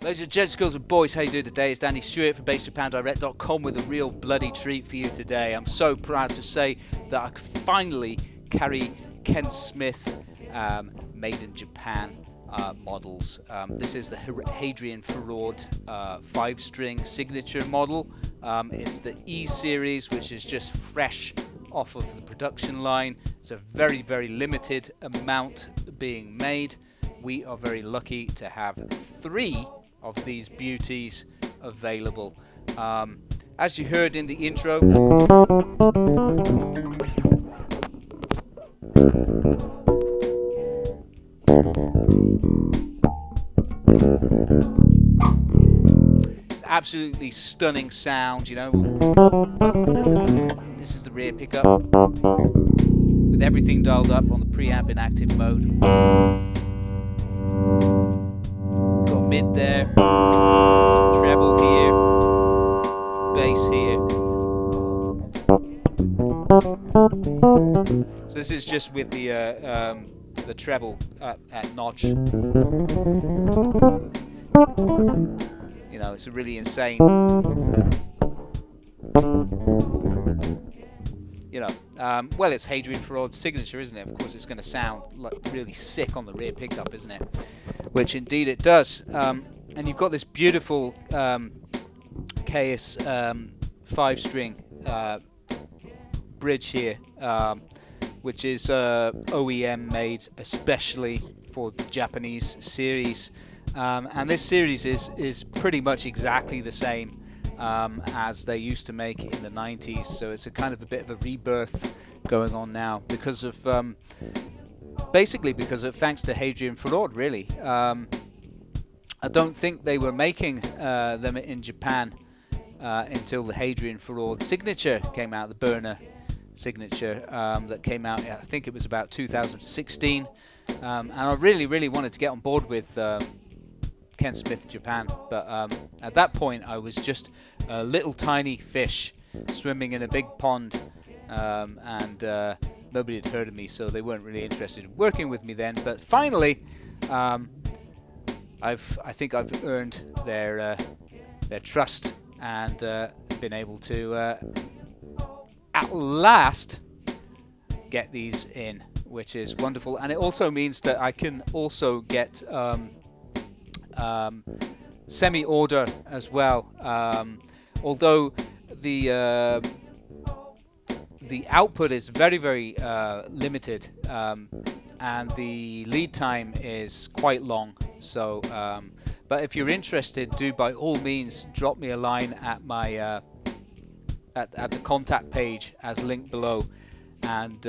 Ladies and gents, girls and boys, how you doing today? It's Danny Stewart from BassJapanDirect.com with a real bloody treat for you today. I'm so proud to say that I could finally carry Ken Smith made in Japan models. This is the Hadrien Feraud 5-string signature model. It's the E series, which is just fresh off of the production line. It's a very, very limited amount being made. We are very lucky to have 3 of these beauties available. As you heard in the intro, it's absolutely stunning sound, you know. This is the rear pickup with everything dialed up on the preamp in active mode. Mid there, treble here, bass here. So this is just with the treble at notch. You know, it's a really insane. You know, well, it's Hadrien Feraud's signature, isn't it? Of course, it's going to sound like really sick on the rear pickup, isn't it? Which indeed it does. And you've got this beautiful KS 5-string bridge here, which is OEM made especially for the Japanese series. And this series is pretty much exactly the same as they used to make in the 90s, so it's a kind of a bit of a rebirth going on now because of basically because of thanks to Hadrien Feraud, really. I don't think they were making them in Japan until the Hadrien Feraud signature came out, the burner signature that came out, I think it was about 2016, and I really wanted to get on board with Ken Smith Japan, but at that point I was just a little tiny fish swimming in a big pond, and nobody had heard of me, so they weren't really interested in working with me then. But finally, I think I've earned their trust and been able to at last get these in, which is wonderful. And it also means that I can also get semi-order as well, although the output is very limited, and the lead time is quite long. So but if you're interested, do by all means drop me a line at my at the contact page as linked below, and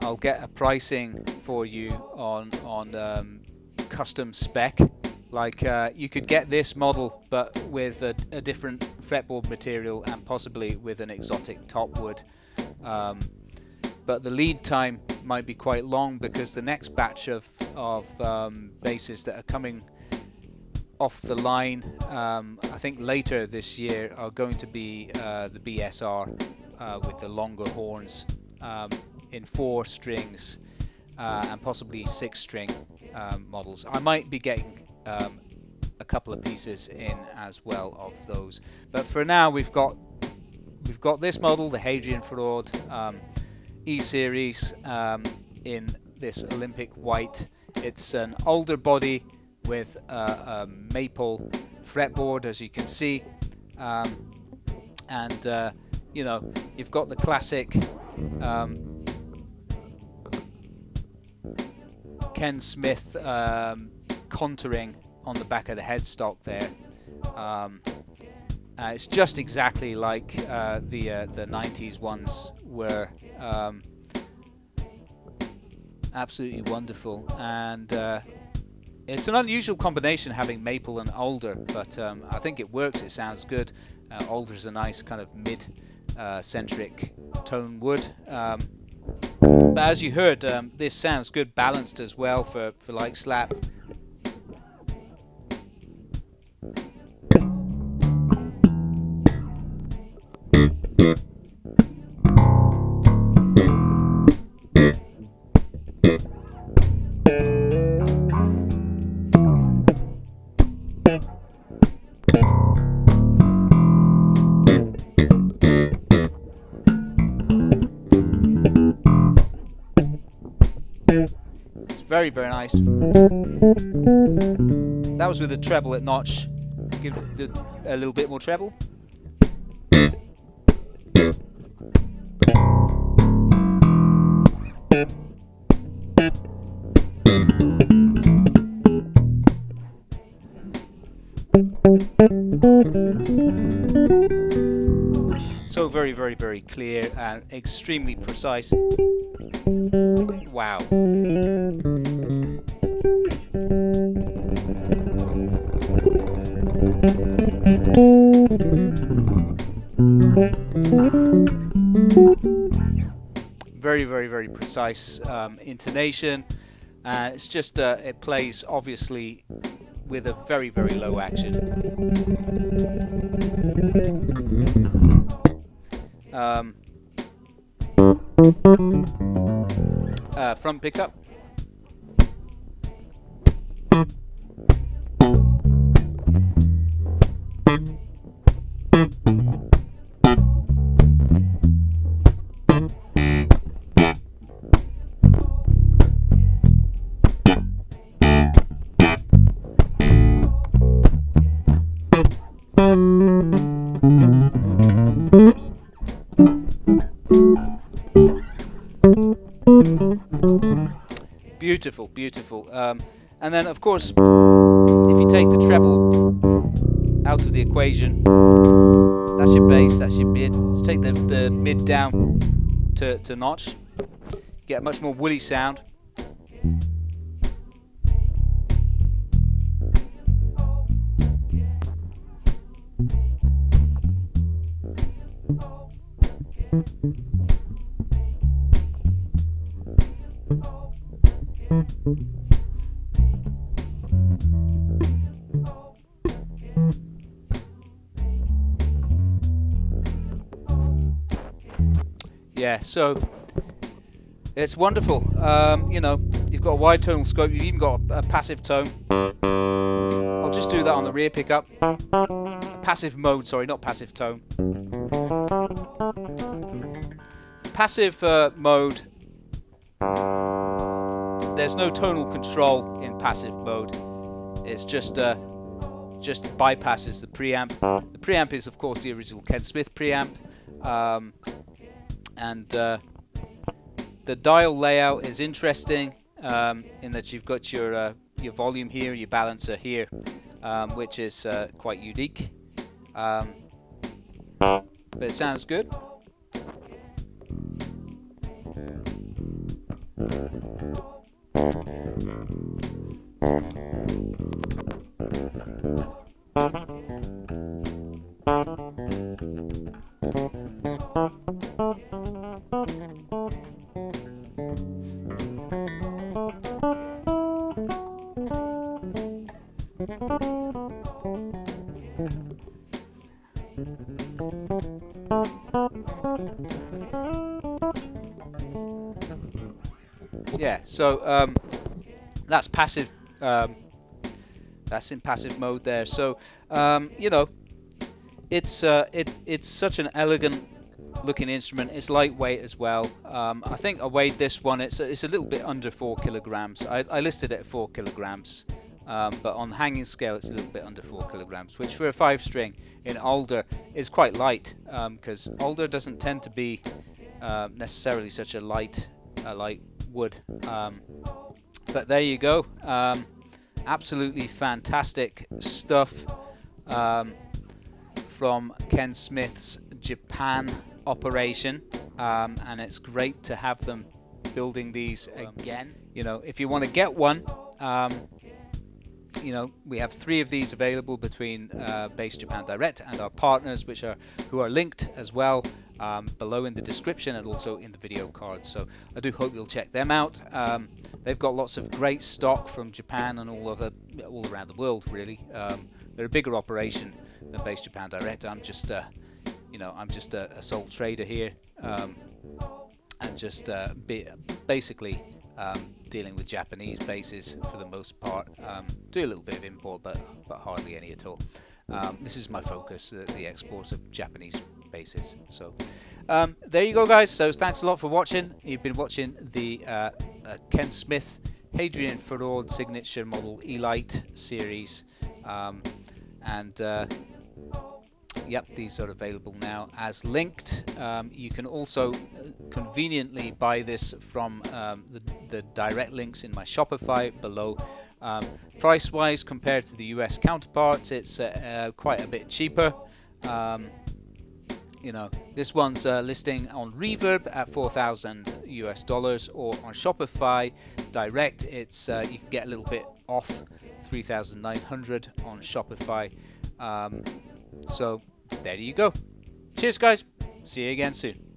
I'll get a pricing for you on custom spec. Like you could get this model but with a different fretboard material and possibly with an exotic top wood, but the lead time might be quite long because the next batch of basses that are coming off the line, I think later this year, are going to be the BSR with the longer horns in 4 strings and possibly 6-string models. I might be getting a couple of pieces in as well of those, but for now we've got this model, the Hadrien Feraud E series, in this Olympic white. It's an Alder body with a maple fretboard, as you can see, and you know, you've got the classic Ken Smith contouring on the back of the headstock there. It's just exactly like the 90s ones were. Absolutely wonderful, and it's an unusual combination having maple and alder, but I think it works. It sounds good. Alder's a nice kind of mid-centric tone wood, but as you heard, this sounds good, balanced as well for like slap. Very, very nice. That was with a treble at notch. Give it a little bit more treble. So very, very, very clear and extremely precise. Wow. Very, very, very precise intonation. It's just it plays obviously with a very, very low action. Front pickup. Beautiful, beautiful. And then, of course, if you take the treble out of the equation, that's your bass, that's your mid. Let's take the mid down to notch. Get a much more woolly sound. Yeah, so it's wonderful. You know, you've got a wide tonal scope, you've even got a passive tone. I'll just do that on the rear pickup. Passive mode, sorry, not passive tone. Passive mode, there's no tonal control in passive mode. It's just bypasses the preamp. The preamp is, of course, the original Ken Smith preamp. And the dial layout is interesting in that you've got your volume here, your balancer here, which is quite unique. But it sounds good. Yeah, so that's passive. That's in passive mode there. So you know, it's such an elegant looking instrument. It's lightweight as well. I think I weighed this one. It's a little bit under 4 kilograms. I listed it at 4 kilograms, but on the hanging scale it's a little bit under 4 kilograms, which for a 5-string in Alder is quite light, because Alder doesn't tend to be necessarily such a light wood. But there you go. Absolutely fantastic stuff from Ken Smith's Japan operation, and it's great to have them building these again. You know, if you want to get one, you know, we have 3 of these available between Base Japan Direct and our partners, who are linked as well below in the description and also in the video cards. So I do hope you'll check them out. They've got lots of great stock from Japan and all around the world, really. They're a bigger operation than Base Japan Direct. I'm just, you know, I'm just a sole trader here, and just basically dealing with Japanese bases for the most part. Do a little bit of import, but hardly any at all. This is my focus, the exports of Japanese bases. So there you go, guys. So thanks a lot for watching. You've been watching the Ken Smith Hadrien Feraud signature model Elite series, and yep, these are available now as linked. You can also conveniently buy this from the direct links in my Shopify below. Price wise, compared to the US counterparts, it's quite a bit cheaper. You know, this one's listing on Reverb at $4,000 US, or on Shopify direct, it's you can get a little bit off, 3,900 on Shopify. So there you go. Cheers, guys. See you again soon.